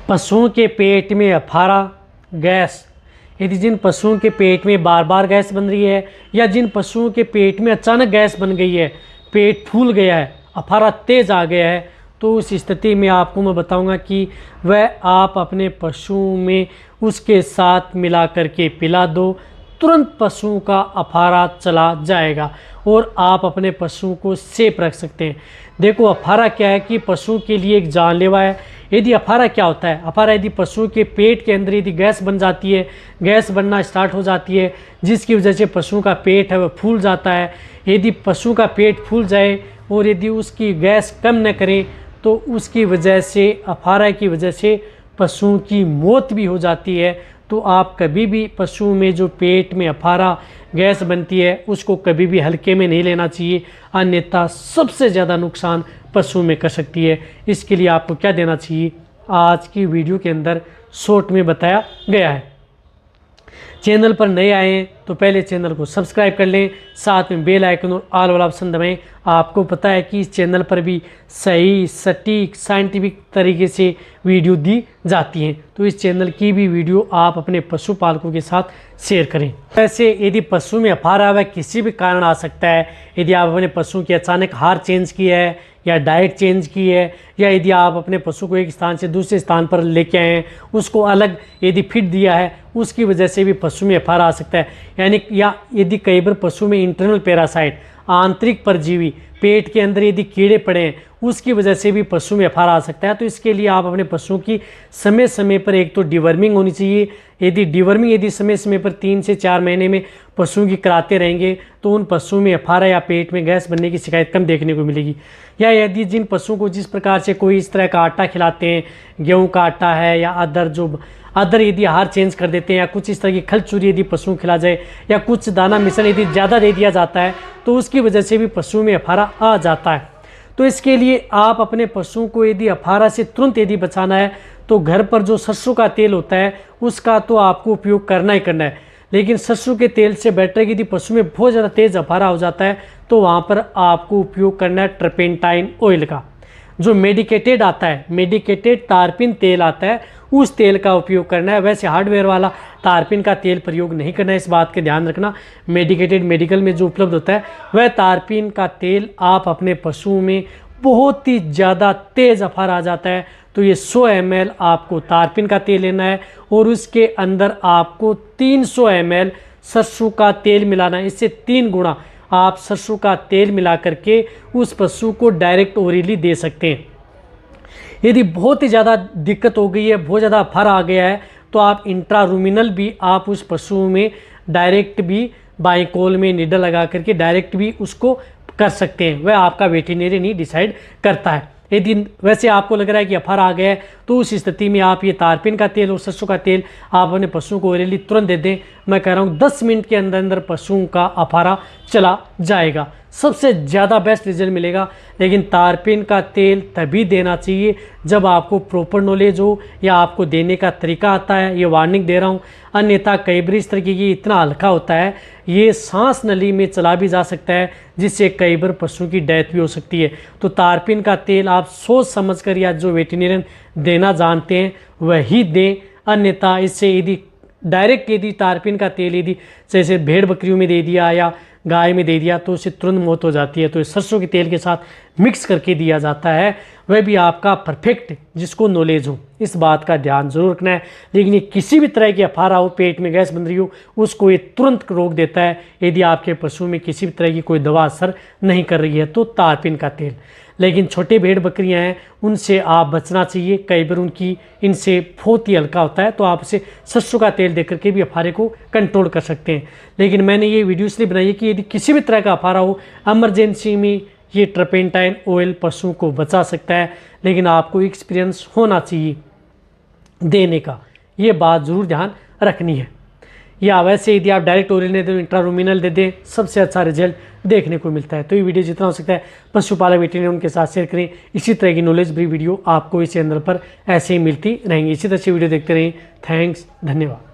पशुओं के पेट में अफारा गैस, यदि जिन पशुओं के पेट में बार बार गैस बन रही है या जिन पशुओं के पेट में अचानक गैस बन गई है, पेट फूल गया है, अफारा तेज़ आ गया है, तो उस स्थिति में आपको मैं बताऊंगा कि वह आप अपने पशुओं में उसके साथ मिला करके पिला दो, तुरंत पशुओं का अफारा चला जाएगा और आप अपने पशुओं को सेफ रख सकते हैं। देखो अफारा क्या है कि पशुओं के लिए एक जानलेवा है। यदि अफारा क्या होता है, अफारा यदि पशुओं के पेट के अंदर यदि गैस बन जाती है, गैस बनना स्टार्ट हो जाती है, जिसकी वजह से पशुओं का पेट है वह फूल जाता है। यदि पशु का पेट फूल जाए और यदि उसकी गैस कम न करे तो उसकी वजह से, अफारा की वजह से पशुओं की मौत भी हो जाती है। तो आप कभी भी पशुओं में जो पेट में अफारा गैस बनती है उसको कभी भी हल्के में नहीं लेना चाहिए, अन्यथा सबसे ज़्यादा नुकसान पशुओं में कर सकती है। इसके लिए आपको क्या देना चाहिए, आज की वीडियो के अंदर शॉर्ट में बताया गया है। चैनल पर नए आए हैं तो पहले चैनल को सब्सक्राइब कर लें, साथ में बेल आइकन और ऑल वाला ऑप्शन दबाएं। आपको पता है कि इस चैनल पर भी सही सटीक साइंटिफिक तरीके से वीडियो दी जाती हैं, तो इस चैनल की भी वीडियो आप अपने पशुपालकों के साथ शेयर करें। वैसे यदि पशु में अफारा वह किसी भी कारण आ सकता है, यदि आप अपने पशु की अचानक आहार चेंज किया है या डाइट चेंज की है, या यदि आप अपने पशु को एक स्थान से दूसरे स्थान पर लेके आए हैं, उसको अलग यदि फिट दिया है, उसकी वजह से भी पशु में अफारा आ सकता है। यानी या यदि कई बार पशु में इंटरनल पैरासाइट, आंतरिक परजीवी, पेट के अंदर यदि कीड़े पड़े हैं, उसकी वजह से भी पशु में अफारा आ सकता है। तो इसके लिए आप अपने पशुओं की समय समय पर एक तो डिवर्मिंग होनी चाहिए। यदि डिवर्मिंग यदि समय समय पर 3 से 4 महीने में पशुओं की कराते रहेंगे तो उन पशुओं में अफारा या पेट में गैस बनने की शिकायत कम देखने को मिलेगी। या यदि जिन पशुओं को जिस प्रकार से कोई इस तरह का आटा खिलाते हैं, गेहूँ का आटा है या अदर यदि आहार चेंज कर देते हैं, या कुछ इस तरह की खल चूरी यदि पशुओं को खिला जाए, या कुछ दाना मिश्रण यदि ज़्यादा दे दिया जाता है, तो उसकी वजह से भी पशुओं में अफारा आ जाता है। तो इसके लिए आप अपने पशुओं को यदि अफारा से तुरंत यदि बचाना है तो घर पर जो सरसों का तेल होता है उसका तो आपको उपयोग करना ही करना है। लेकिन सरसों के तेल से बेटर यदि पशु में बहुत ज़्यादा तेज़ अफारा हो जाता है तो वहाँ पर आपको उपयोग करना है ट्रपेंटाइन ऑयल का, जो मेडिकेटेड आता है, मेडिकेटेड तारपीन तेल आता है, उस तेल का उपयोग करना है। वैसे हार्डवेयर वाला तारपीन का तेल प्रयोग नहीं करना है, इस बात का ध्यान रखना। मेडिकेटेड मेडिकल में जो उपलब्ध होता है वह तारपीन का तेल आप अपने पशुओं में बहुत ही ज़्यादा तेज़ अफारा आ जाता है तो ये 100 ml आपको तारपीन का तेल लेना है और उसके अंदर आपको 300 ml सरसों का तेल मिलाना है। इससे 3 गुना आप सरसों का तेल मिला करके उस पशु को डायरेक्ट ओरली दे सकते हैं। यदि बहुत ही ज़्यादा दिक्कत हो गई है, बहुत ज़्यादा अफारा आ गया है, तो आप इंट्रारूमिनल भी आप उस पशुओं में डायरेक्ट भी बाइकोल में निडल लगा करके डायरेक्ट भी उसको कर सकते हैं। वह आपका वेटरनरी नहीं डिसाइड करता है। यदि वैसे आपको लग रहा है कि अफारा आ गया है तो उस स्थिति में आप ये तारपीन का तेल और सरसों का तेल आप अपने पशुओं को ओरली तुरंत दे दें। मैं कह रहा हूँ 10 मिनट के अंदर अंदर पशुओं का अफारा चला जाएगा, सबसे ज़्यादा बेस्ट रिजल्ट मिलेगा। लेकिन तारपीन का तेल तभी देना चाहिए जब आपको प्रॉपर नॉलेज हो या आपको देने का तरीका आता है, ये वार्निंग दे रहा हूँ। अन्यथा कई बार इस तरीके की इतना हल्का होता है, ये सांस नली में चला भी जा सकता है, जिससे कई बार पशुओं की डेथ भी हो सकती है। तो तारपीन का तेल आप सोच समझ कर या जो वेटरनरियन देना जानते हैं वही दें, अन्यथा इससे यदि डायरेक्ट यदि तारपीन का तेल यदि जैसे भेड़ बकरियों में दे दिया या गाय में दे दिया तो उससे तुरंत मौत हो जाती है। तो सरसों के तेल के साथ मिक्स करके दिया जाता है, वह भी आपका परफेक्ट जिसको नॉलेज हो, इस बात का ध्यान जरूर रखना है। लेकिन ये किसी भी तरह की अफारा हो, पेट में गैस बन रही हो, उसको ये तुरंत रोक देता है यदि आपके पशु में किसी भी तरह की कोई दवा असर नहीं कर रही है तो तारपीन का तेल। लेकिन छोटे भेड़ बकरियां हैं उनसे आप बचना चाहिए, कई बार उनकी इनसे बहुत ही हल्का होता है तो आप उसे सरसों का तेल दे करके भी अफारे को कंट्रोल कर सकते हैं। लेकिन मैंने ये वीडियो इसलिए बनाई है कि यदि किसी भी तरह का अफारा हो, इमरजेंसी में ये ट्रपेंटाइन ऑयल पशुओं को बचा सकता है। लेकिन आपको एक्सपीरियंस होना चाहिए देने का, ये बात ज़रूर ध्यान रखनी है। या वैसे यदि आप डायरेक्ट ओरल दे दें, इंट्रारूमिनल दे दें, सबसे अच्छा रिजल्ट देखने को मिलता है। तो ये वीडियो जितना हो सकता है पशुपालक वेटरनरी उनके साथ शेयर करें। इसी तरह की नॉलेज भरी वीडियो आपको इस चैनल पर ऐसे ही मिलती रहेंगी। इसी तरह से वीडियो देखते रहें। थैंक्स, धन्यवाद।